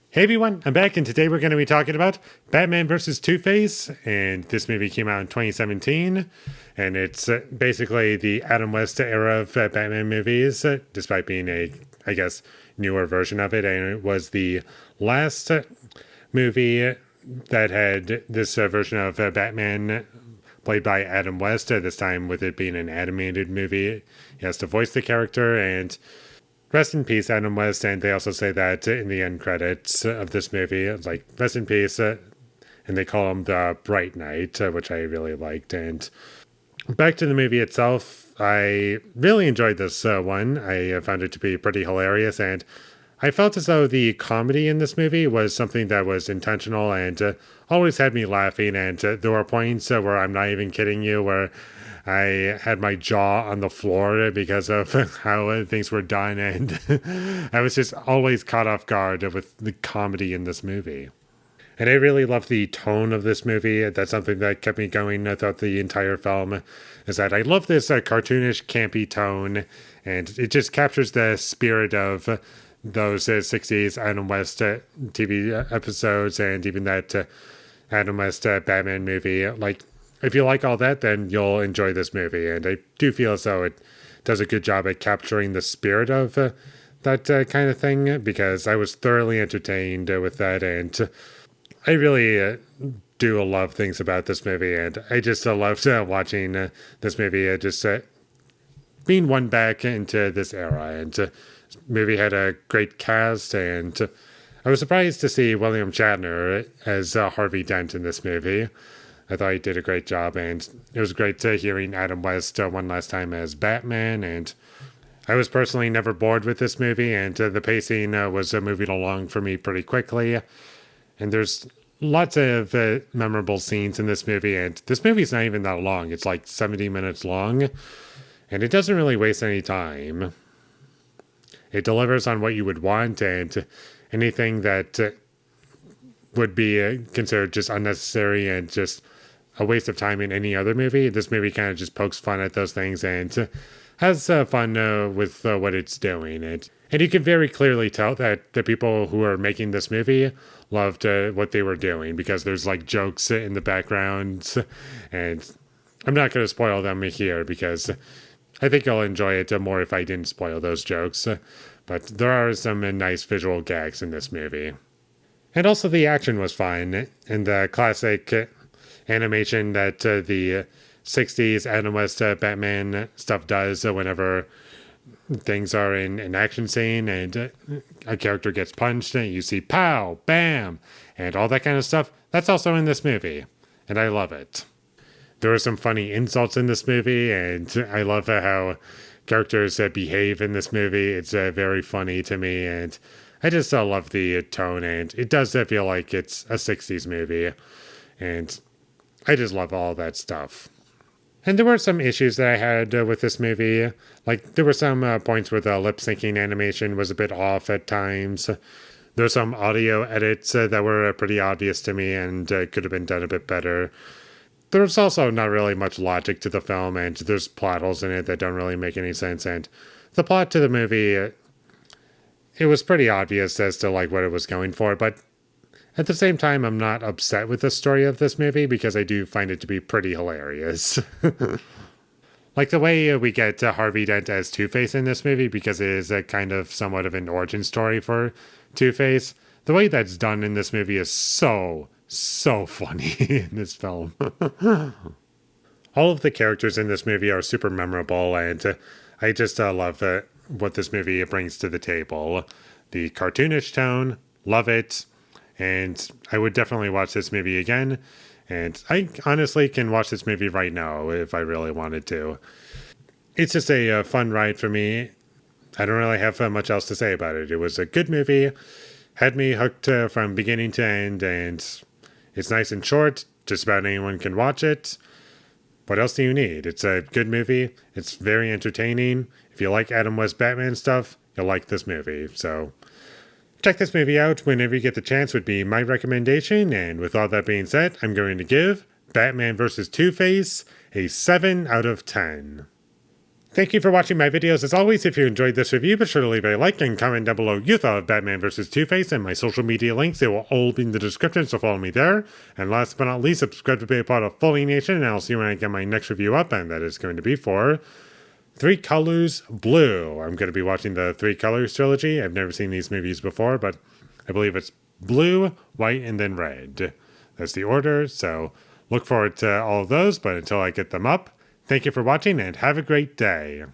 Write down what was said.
Hey everyone, I'm back, and today we're going to be talking about Batman vs. Two-Face, and this movie came out in 2017, and it's basically the Adam West era of Batman movies, despite being a, I guess, newer version of it, and it was the last movie that had this version of Batman played by Adam West, this time with it being an animated movie. He has to voice the character, and rest in peace, Adam West. And they also say that in the end credits of this movie. It's like, rest in peace. And they call him the Bright Knight, which I really liked. And back to the movie itself, I really enjoyed this one. I found it to be pretty hilarious. And I felt as though the comedy in this movie was something that was intentional and always had me laughing. And there were points where I'm not even kidding you, where I had my jaw on the floor because of how things were done, and I was just always caught off guard with the comedy in this movie. And I really love the tone of this movie. That's something that kept me going throughout the entire film, is that I love this cartoonish, campy tone, and it just captures the spirit of those 60s Adam West TV episodes, and even that Adam West Batman movie. Like, if you like all that, then you'll enjoy this movie. And I do feel as though it does a good job at capturing the spirit of that kind of thing, because I was thoroughly entertained with that. And I really do love things about this movie. And I just loved watching this movie, just being one back into this era. And this movie had a great cast. And I was surprised to see William Shatner as Harvey Dent in this movie. I thought he did a great job, and it was great hearing Adam West one last time as Batman. And I was personally never bored with this movie, and the pacing was moving along for me pretty quickly. And there's lots of memorable scenes in this movie, and this movie's not even that long. It's like 70 minutes long, and it doesn't really waste any time. It delivers on what you would want, and anything that would be considered just unnecessary and just a waste of time in any other movie. This movie kind of just pokes fun at those things and has fun with what it's doing. And you can very clearly tell that the people who are making this movie loved what they were doing, because there's like jokes in the background. And I'm not going to spoil them here, because I think you'll enjoy it more if I didn't spoil those jokes. But there are some nice visual gags in this movie. And also the action was fine, and the classic animation that the 60s Adam West Batman stuff does whenever things are in an action scene and a character gets punched and you see pow, bam, and all that kind of stuff. That's also in this movie, and I love it. There are some funny insults in this movie, and I love how characters behave in this movie. It's very funny to me, and I just love the tone, and it does feel like it's a 60s movie, and I just love all that stuff. And there were some issues that I had with this movie. Like, there were some points where the lip syncing animation was a bit off at times. There were some audio edits that were pretty obvious to me and could have been done a bit better. There's also not really much logic to the film, and there's plot holes in it that don't really make any sense. And the plot to the movie, it was pretty obvious as to like what it was going for, but at the same time, I'm not upset with the story of this movie, because I do find it to be pretty hilarious. Like the way we get Harvey Dent as Two-Face in this movie, because it is a kind of somewhat of an origin story for Two-Face. The way that's done in this movie is so funny in this film. All of the characters in this movie are super memorable, and I just love what this movie brings to the table. The cartoonish tone, love it. And I would definitely watch this movie again. And I honestly can watch this movie right now if I really wanted to. It's just a fun ride for me. I don't really have much else to say about it. It was a good movie. Had me hooked from beginning to end. And it's nice and short. Just about anyone can watch it. What else do you need? It's a good movie. It's very entertaining. If you like Adam West Batman stuff, you'll like this movie. So check this movie out whenever you get the chance would be my recommendation. And with all that being said, I'm going to give Batman vs. Two-Face a 7 out of 10. Thank you for watching my videos. As always, if you enjoyed this review, be sure to leave a like and comment down below your thought of Batman vs. Two-Face, and my social media links. They will all be in the description, so follow me there. And last but not least, subscribe to be a part of Foley Nation, and I'll see you when I get my next review up, and that is going to be for Three Colors Blue. I'm going to be watching the Three Colors trilogy. I've never seen these movies before, but I believe it's blue, white, and then red. That's the order, so look forward to all of those, but until I get them up, thank you for watching and have a great day.